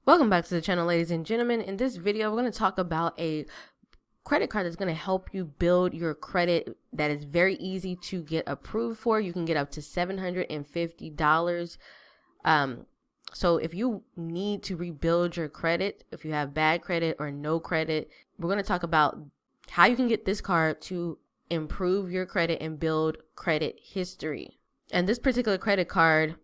Welcome back to the channel, ladies and gentlemen. In this video, we're going to talk about a credit card that's going to help you build your credit that is very easy to get approved for. You can get up to $750. So if you need to rebuild your credit, if you have bad credit or no credit, we're going to talk about how you can get this card to improve your credit and build credit history. And this particular credit card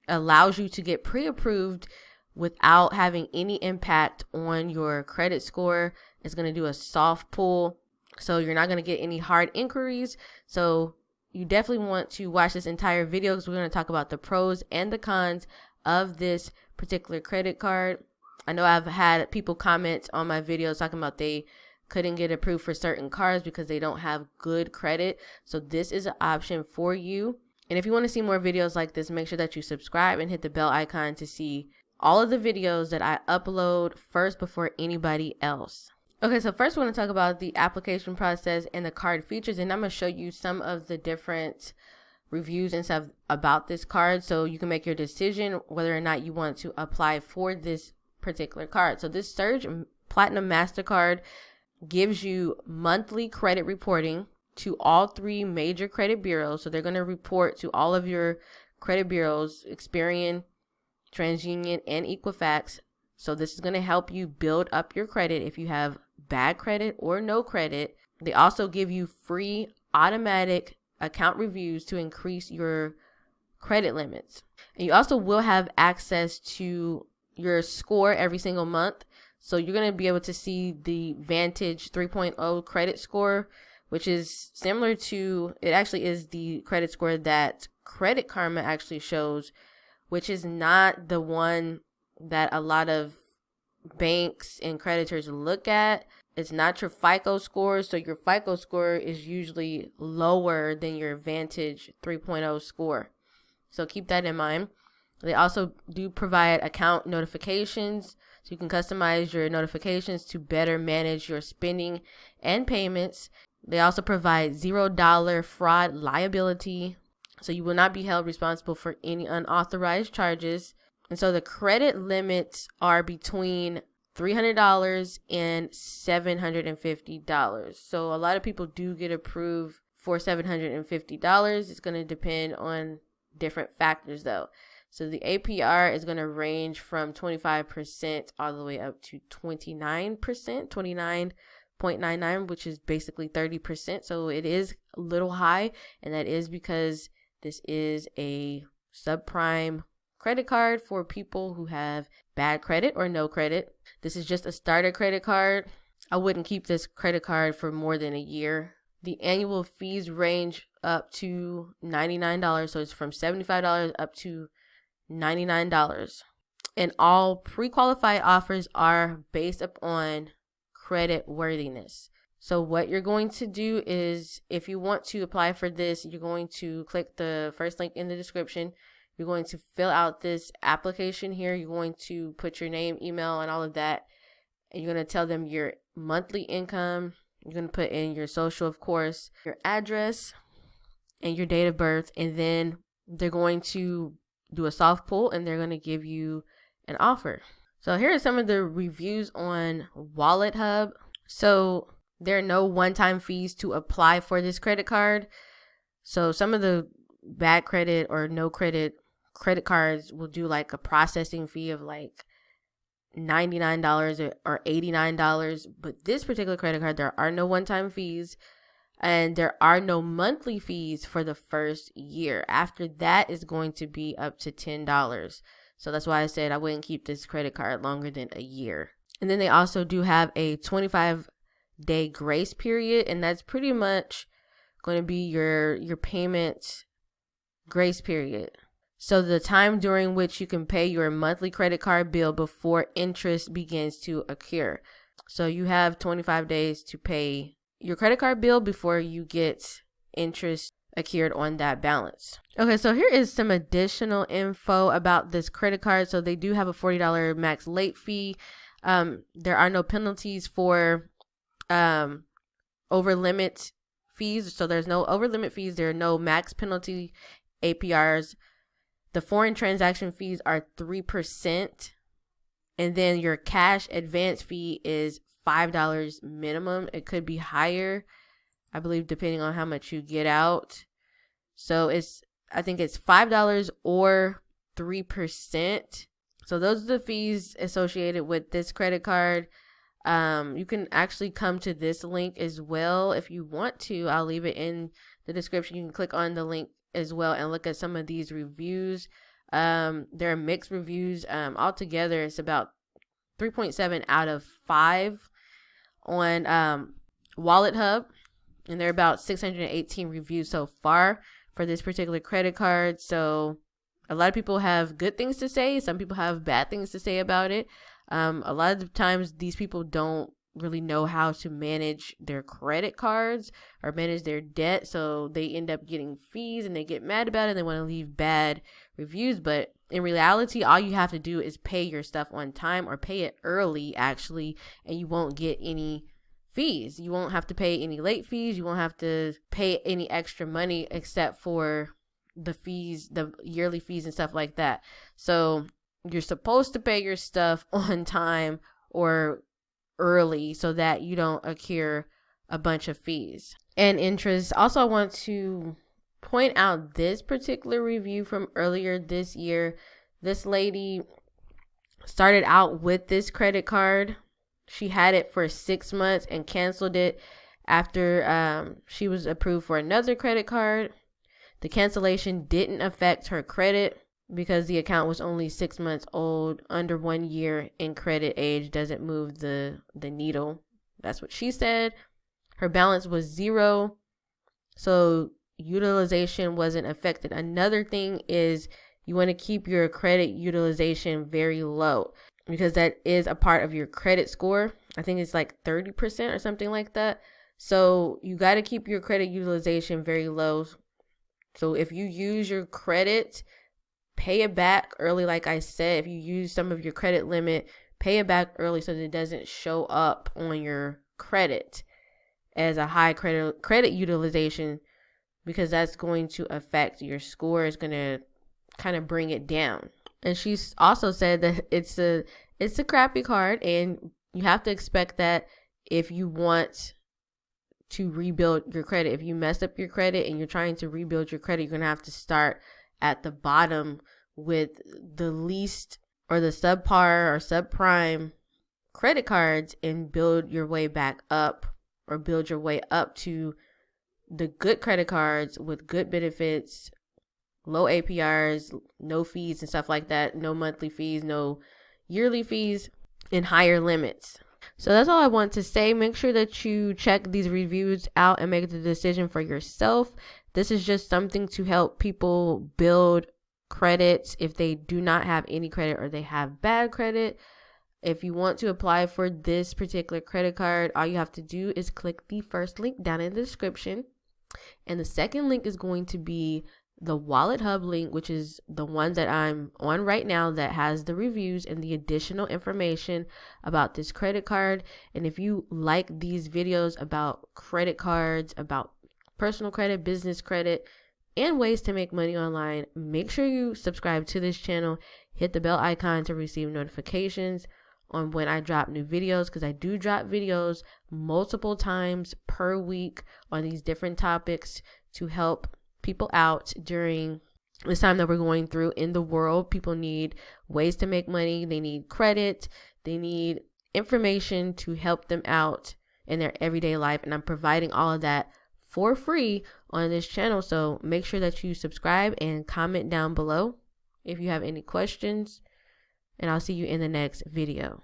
allows you to get pre-approved without having any impact on your credit score. It's going to do a soft pull, so you're not going to get any hard inquiries. So you definitely want to watch this entire video because we're going to talk about the pros and the cons of this particular credit card. I know I've had people comment on my videos talking about they couldn't get approved for certain cards because they don't have good credit. So this is an option for you. And if you want to see more videos like this, make sure that you subscribe and hit the bell icon to see all of the videos that I upload first before anybody else. Okay, so first we're going to talk about the application process and the card features, and I'm going to show you some of the different reviews and stuff about this card so you can make your decision whether or not you want to apply for this particular card. So this Surge Platinum MasterCard gives you monthly credit reporting to all three major credit bureaus. So they're going to report to all of your credit bureaus, Experian, TransUnion, and Equifax. So this is going to help you build up your credit if you have bad credit or no credit. They also give you free automatic account reviews to increase your credit limits. And you also will have access to your score every single month. So you're going to be able to see the Vantage 3.0 credit score, which is similar to, it actually is the credit score that Credit Karma actually shows, which is not the one that a lot of banks and creditors look at. It's not your FICO score. So your FICO score is usually lower than your Vantage 3.0 score. So keep that in mind. They also do provide account notifications. So you can customize your notifications to better manage your spending and payments. They also provide $0 fraud liability. So you will not be held responsible for any unauthorized charges. And so the credit limits are between $300 and $750. So a lot of people do get approved for $750. It's going to depend on different factors though. So the APR is going to range from 25% all the way up to 29%, 29.99, which is basically 30%. So it is a little high, and that is because this is a subprime credit card for people who have bad credit or no credit. This is just a starter credit card. I wouldn't keep this credit card for more than a year. The annual fees range up to $99. So it's from $75 up to $99. And all pre-qualified offers are based upon credit worthiness. So what you're going to do is, if you want to apply for this, you're going to click the first link in the description. You're going to fill out this application here. You're going to put your name, email, and all of that. And you're going to tell them your monthly income. You're going to put in your social, of course, your address, and your date of birth. And then they're going to do a soft pull, and they're going to give you an offer. So here are some of the reviews on Wallet Hub. So there are no one-time fees to apply for this credit card. So some of the bad credit or no credit cards will do like a processing fee of like $99 or $89. But this particular credit card, there are no one-time fees, and there are no monthly fees for the first year. After that is going to be up to $10. So that's why I said I wouldn't keep this credit card longer than a year. And then they also do have a 25-day grace period, and that's pretty much going to be your payment grace period. So the time during which you can pay your monthly credit card bill before interest begins to occur. So you have 25 days to pay your credit card bill before you get interest accrued on that balance. Okay, so here is some additional info about this credit card. So they do have a $40 max late fee. There are no penalties for over limit fees. So there's no over limit fees. There are no max penalty APRs. The foreign transaction fees are 3%. And then your cash advance fee is $5 minimum. It could be higher, I believe, depending on how much you get out. So I think it's $5 or 3%. So those are the fees associated with this credit card. You can actually come to this link as well if you want to. I'll leave it in the description. You can click on the link as well and look at some of these reviews. There are mixed reviews. Altogether, it's about 3.7 out of 5 on Wallet Hub, and there are about 618 reviews so far for this particular credit card. So a lot of people have good things to say. Some people have bad things to say about it. A lot of the times these people don't really know how to manage their credit cards or manage their debt. So they end up getting fees and they get mad about it. And they want to leave bad reviews. But in reality, all you have to do is pay your stuff on time or pay it early, actually, and you won't get any fees. You won't have to pay any late fees. You won't have to pay any extra money except for the fees, the yearly fees and stuff like that. So you're supposed to pay your stuff on time or early so that you don't accrue a bunch of fees and interest. Also, I want to point out this particular review from earlier this year. This lady started out with this credit card. She had it for 6 months and canceled it after she was approved for another credit card. The cancellation didn't affect her credit because the account was only 6 months old. Under 1 year in credit age doesn't move the needle. That's what she said. Her balance was 0, so utilization wasn't affected. Another thing is you want to keep your credit utilization very low because that is a part of your credit score. I think it's like 30% or something like that. So you got to keep your credit utilization very low. So if you use your credit, pay it back early. Like I said, if you use some of your credit limit, pay it back early so that it doesn't show up on your credit as a high credit utilization, because that's going to affect your score. It's going to kind of bring it down. And she's also said that it's a crappy card, and you have to expect that if you want to rebuild your credit. If you mess up your credit and you're trying to rebuild your credit, you're going to have to start at the bottom with the least or the subpar or subprime credit cards and build your way back up, or build your way up to the good credit cards with good benefits, low APRs, no fees and stuff like that, no monthly fees, no yearly fees, and higher limits. So that's all I want to say. Make sure that you check these reviews out and make the decision for yourself. This is just something to help people build credits if they do not have any credit or they have bad credit. If you want to apply for this particular credit card, all you have to do is click the first link down in the description. And the second link is going to be the Wallet Hub link, which is the one that I'm on right now that has the reviews and the additional information about this credit card. And if you like these videos about credit cards, about personal credit, business credit, and ways to make money online, make sure you subscribe to this channel. Hit the bell icon to receive notifications on when I drop new videos, because I do drop videos multiple times per week on these different topics to help people out during this time that we're going through in the world. People need ways to make money. They need credit. They need information to help them out in their everyday life. And I'm providing all of that for free on this channel. So make sure that you subscribe and comment down below if you have any questions. And I'll see you in the next video.